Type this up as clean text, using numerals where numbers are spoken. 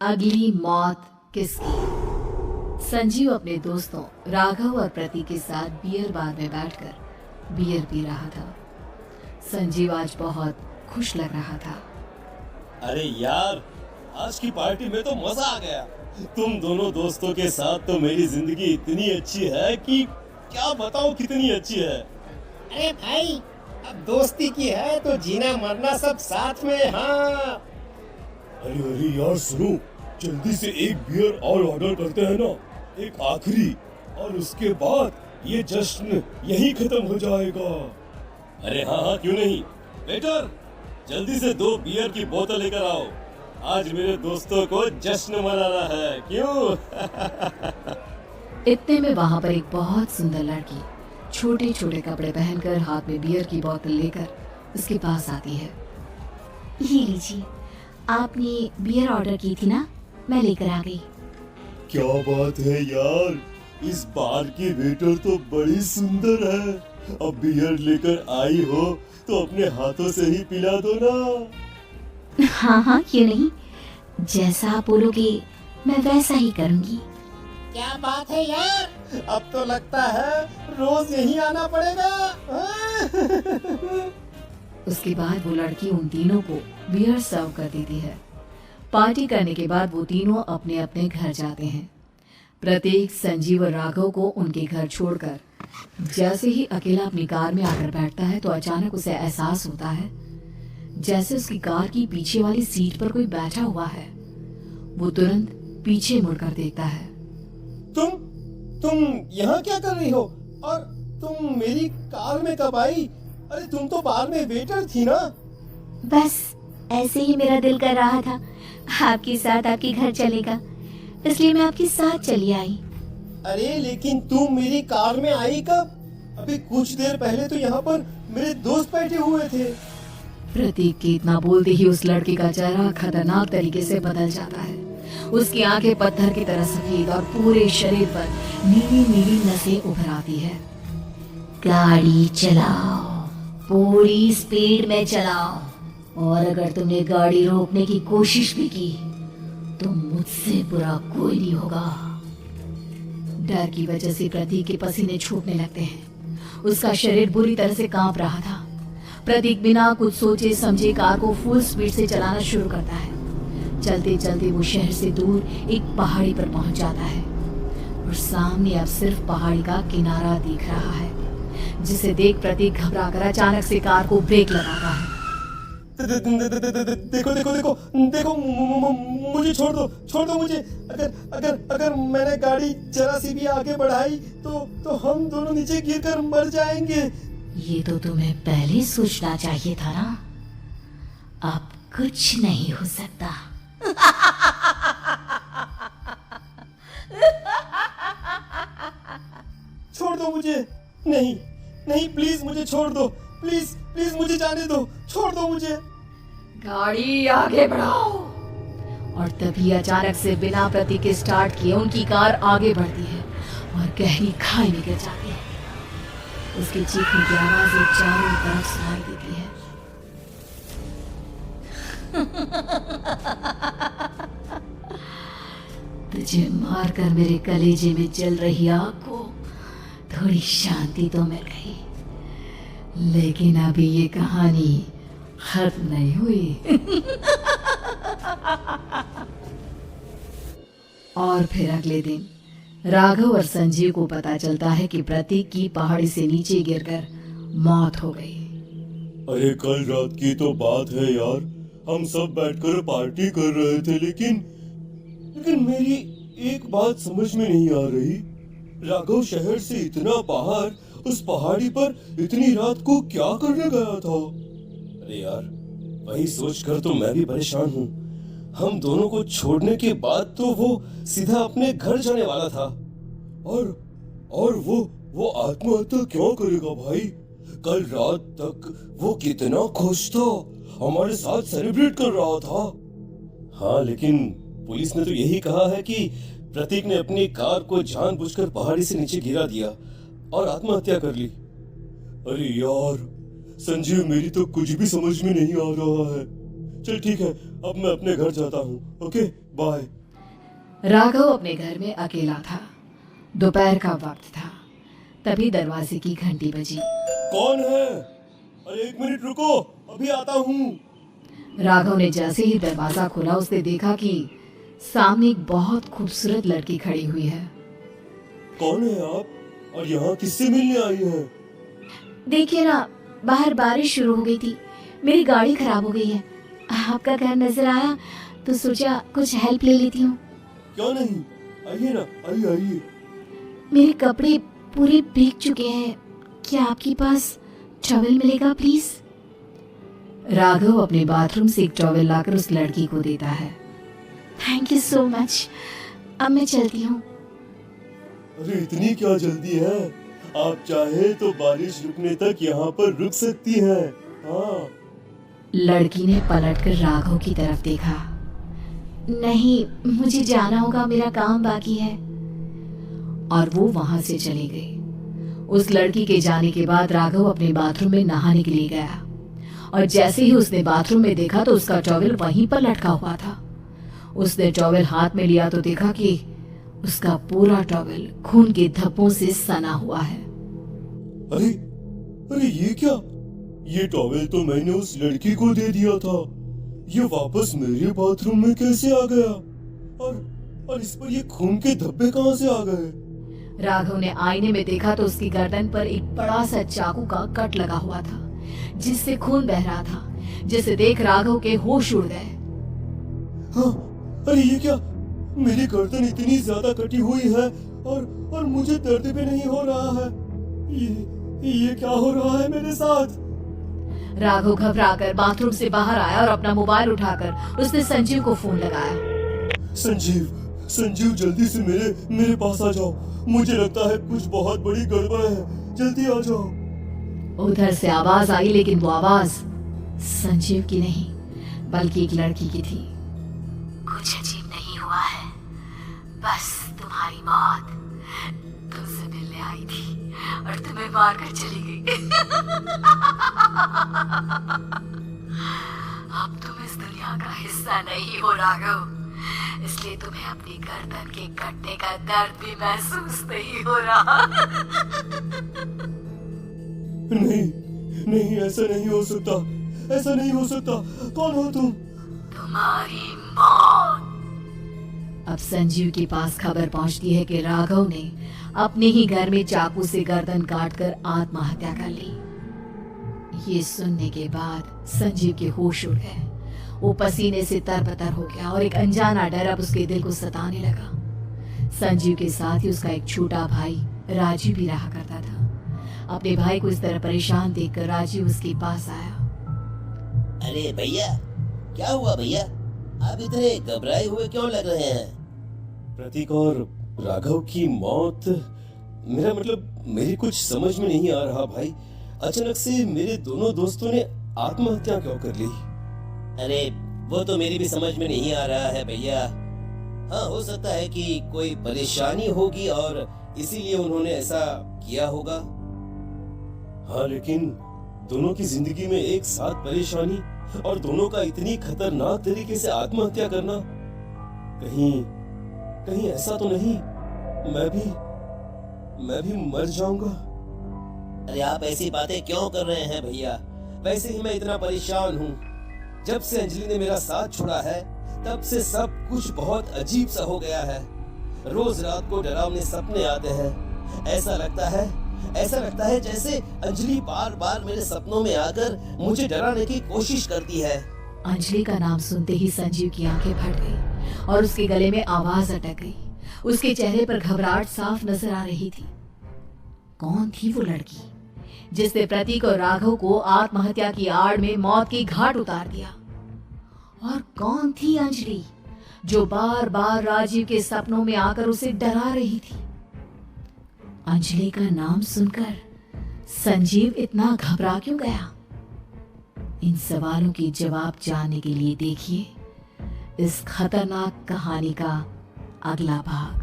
अगली मौत किसकी। संजीव अपने दोस्तों राघव और प्रतीक के साथ बियर बार में बैठकर बियर पी रहा था। संजीव आज बहुत खुश लग रहा था। अरे यार, आज की पार्टी में तो मजा आ गया। तुम दोनों दोस्तों के साथ तो मेरी जिंदगी इतनी अच्छी है कि क्या बताऊं कितनी अच्छी है। अरे भाई, अब दोस्ती की है तो जीना मरना सब साथ में। हाँ अरे यार सुनो, जल्दी से एक बियर और ऑर्डर करते हैं ना, एक आखिरी, और उसके बाद ये जश्न यही खत्म हो जाएगा। अरे हाँ, क्यों नहीं। वेटर, जल्दी से 2 बियर की बोतल लेकर आओ। आज मेरे दोस्तों को जश्न मनाना है, क्यों? इतने में वहां पर एक बहुत सुंदर लड़की छोटे छोटे कपड़े पहनकर हाथ में बियर की बोतल लेकर उसके पास आती है। ये लीजिए, आपने बियर ऑर्डर की थी ना, मैं लेकर आ गई। क्या बात है यार, इस बार की वेटर तो बड़ी सुंदर है। अब बियर लेकर आई हो तो अपने हाथों से ही पिला दो ना। हाँ, क्यों नहीं, जैसा आप बोलोगे मैं वैसा ही करूँगी। क्या बात है यार, अब तो लगता है रोज यहीं आना पड़ेगा। उसके बाद वो लड़की उन तीनों को बियर सर्व कर देती है। पार्टी करने के बाद वो तीनों अपने अपने घर जाते हैं। प्रतीक संजीव और राघव को उनके घर छोड़कर जैसे ही अकेला अपनी कार में आकर बैठता है तो अचानक उसे एहसास होता है जैसे उसकी कार की पीछे वाली सीट पर कोई बैठा हुआ है। वो तुरंत पीछे मुड़कर देखता है। तुम यहाँ क्या कर रही हो? और तुम मेरी कार में कब आई? अरे तुम तो बार में वेटर थी ना। बस ऐसे ही मेरा दिल कर रहा था आपके साथ आपके घर चलेगा, इसलिए मैं आपके साथ चली आई। अरे लेकिन तुम मेरी कार में आई कब? अभी कुछ देर पहले तो यहाँ पर मेरे दोस्त बैठे हुए थे। प्रतीक के इतना बोलते ही उस लड़के का चेहरा खतरनाक तरीके से बदल जाता है। उसकी आंखें पत्थर की तरह सफेद और पूरे शरीर पर नीली नीली नसें उभर आती है। गाड़ी चलाओ, पूरी स्पीड में चलाओ, और अगर तुमने गाड़ी रोकने की कोशिश भी की तो मुझसे बुरा कोई नहीं होगा। डर की वजह से प्रतीक के पसीने छूटने लगते हैं। उसका शरीर बुरी तरह से कांप रहा था। प्रतीक बिना कुछ सोचे समझे कार को फुल स्पीड से चलाना शुरू करता है। चलते चलते वो शहर से दूर एक पहाड़ी पर पहुंच जाता है और सामने अब सिर्फ पहाड़ी का किनारा दिख रहा है, जिसे देख प्रतीक घबराकर अचानक से कार को ब्रेक लगाता है। देखो, मुझे छोड़ दो मुझे। अगर मैंने गाड़ी जरा सी भी आगे बढ़ाई तो हम दोनों नीचे गिरकर मर जाएंगे। ये तो तुम्हें पहले सोचना चाहिए था ना। अब कुछ नहीं हो सकता। छोड़ दो मुझे। नहीं, प्लीज मुझे छोड़ दो। प्लीज मुझे जाने दो। छोड़ दो मुझे। गाड़ी आगे बढ़ाओ। और तभी अचानक से बिना प्रतीक के स्टार्ट किए उनकी कार आगे बढ़ती है और गहरी खाई में गिर जाती है। उसकी चीखने की आवाज चारों तरफ सुनाई देती है। तुझे मारकर मेरे कलेजे में जल रही आग को थोड़ी शांति तो मिल गई, लेकिन अभी ये कहानी खत्म नहीं हुई। और फिर अगले दिन राघव और संजीव को पता चलता है कि प्रतीक की पहाड़ी से नीचे गिरकर मौत हो गई। अरे कल रात की तो बात है यार, हम सब बैठकर पार्टी कर रहे थे, लेकिन मेरी एक बात समझ में नहीं आ रही। राघव शहर से इतना बाहर उस पहाड़ी पर इतनी रात को क्या करने गया था? अरे यार, वही सोचकर तो मैं भी परेशान हूँ। हम दोनों को छोड़ने के बाद तो वो सीधा अपने घर जाने वाला था, और वो आत्महत्या क्यों करेगा भाई? कल रात तक वो कितना खुश था, हमारे साथ सेलिब्रेट कर रहा था। हाँ, लेकिन पुलिस ने तो यही कहा है कि प्रतीक ने अपनी कार को जानबूझकर पहाड़ी से नीचे गिरा दिया और आत्महत्या कर ली। अरे यार संजीव, मेरी तो कुछ भी समझ में नहीं आ रहा है। चल ठीक है, अब मैं अपने घर जाता हूँ। Okay bye. राघव अपने घर में अकेला था। दोपहर का वक्त था। तभी दरवाजे की घंटी बजी। कौन है? अरे 1 मिनट रुको, अभी आता हूँ। राघव ने जैसे ही दरवाजा खोला उसने देखा कि सामने एक बहुत खूबसूरत लड़की खड़ी हुई है। कौन है आप और यहाँ किससे मिलने आई हैं? देखिए ना, बाहर बारिश शुरू हो गई थी, मेरी गाड़ी खराब हो गई है। आपका घर नजर आया तो सोचा कुछ हेल्प ले लेती हूँ। क्यों नहीं, आइए ना, आइए आइए। मेरे कपड़े पूरे भीग चुके हैं, क्या आपके पास टॉवल मिलेगा प्लीज? राघव अपने बाथरूम से एक टॉवल लाकर उस लड़की को देता है। थैंक यू सो मच, अब मैं चलती हूँ। अरे इतनी क्या जल्दी है? आप चाहे तो बारिश रुकने तक यहाँ पर रुक सकती हैं। हाँ। लड़की ने पलटकर राघव की तरफ देखा। नहीं, मुझे जाना होगा, मेरा काम बाकी है। और वो वहां से चली गई। उस लड़की के जाने के बाद राघव अपने बाथरूम में नहाने के लिए गया और जैसे ही उसने बाथरूम में देखा तो उसका टॉवल वहीं पर लटका हुआ था। उसने टॉवल हाथ में लिया तो देखा कि उसका पूरा टॉवल खून के धब्बों से सना हुआ है। अरे अरे ये क्या? ये टॉवल तो मैंने उस लड़की को दे दिया था। ये वापस मेरे बाथरूम में कैसे आ गया? और इस पर ये खून के धब्बे कहाँ से आ गए? राघव ने आईने में देखा तो उसकी गर्दन पर एक बड़ा सा चाकू का कट लगा हुआ था जिससे खून बह रहा था, जिसे देख राघव के होश उड़ गए। हाँ, अरे ये क्या? मेरी गर्दन इतनी ज्यादा कटी हुई है और मुझे दर्द भी नहीं हो रहा है। ये क्या हो रहा है मेरे साथ? राघव घबराकर बाथरूम से बाहर आया और अपना मोबाइल उठाकर उसने संजीव को फोन लगाया। संजीव जल्दी से मेरे पास आ जाओ। मुझे लगता है कुछ बहुत बड़ी गड़बड़ है, जल्दी आ जाओ। उधर से आवाज आई लेकिन वो आवाज संजीव की नहीं बल्कि एक लड़की की थी। कुछ अजीब नहीं हुआ है, बस तुम्हारी मौत तुमसे मिलने आई थी और तुम्हें मार कर चली गई। अब तुम इस दुनिया का हिस्सा नहीं हो राघव, इसलिए तुम्हें अपनी गर्दन के कटने का दर्द भी महसूस नहीं हो रहा। नहीं, ऐसा नहीं हो सकता, ऐसा नहीं हो सकता। कौन हो तुम? तुम्हारी मौत। अब संजीव के पास खबर पहुंचती है कि राघव ने अपने ही घर में चाकू से गर्दन काटकर आत्महत्या कर ली। ये सुनने के बाद संजीव के होश उड़ गए। वो पसीने से तरबतर हो गया और एक अनजाना डर अब उसके दिल को सताने लगा। संजीव के साथ ही उसका एक छोटा भाई राजीव भी रहा करता था। अपने भाई को इस तरह परेशान देखकर राजीव उसके पास आया। अरे भैया, क्या हुआ भैया? आप इतने घबराए हुए क्यों लग रहे हैं? प्रतीक और राघव की मौत, मेरा मतलब मेरी कुछ समझ में नहीं आ रहा भाई। अचानक से मेरे दोनों दोस्तों ने आत्महत्या क्यों कर ली? अरे वो तो मेरी भी समझ में नहीं आ रहा है भैया। हाँ, हो सकता है कि कोई परेशानी होगी और इसीलिए उन्होंने ऐसा किया होगा। हाँ, लेकिन दोनों की जिंदगी में एक साथ परेशानी और दोनों का इतनी खतरनाक तरीके से आत्महत्या करना, कहीं ऐसा तो नहीं मैं भी मर जाऊंगा? अरे आप ऐसी बातें क्यों कर रहे हैं भैया? वैसे ही मैं इतना परेशान हूँ। जब से अंजलि ने मेरा साथ छोड़ा है तब से सब कुछ बहुत अजीब सा हो गया है। रोज रात को डरावने सपने आते हैं। ऐसा लगता है जैसे अंजलि बार बार मेरे सपनों में आकर मुझे डराने की कोशिश करती है। अंजलि का नाम सुनते ही संजीव की आंखें फट गई और उसके गले में आवाज अटक गई। उसके चेहरे पर घबराहट साफ नजर आ रही थी। कौन थी वो लड़की जिसने प्रतीक और राघव को आत्महत्या की आड़ में मौत की घाट उतार दिया? और कौन थी अंजलि जो बार बार राजीव के सपनों में आकर उसे डरा रही थी? अंजलि का नाम सुनकर संजीव इतना घबरा क्यों गया? इन सवालों के जवाब जानने के लिए देखिए इस खतरनाक कहानी का अगला भाग।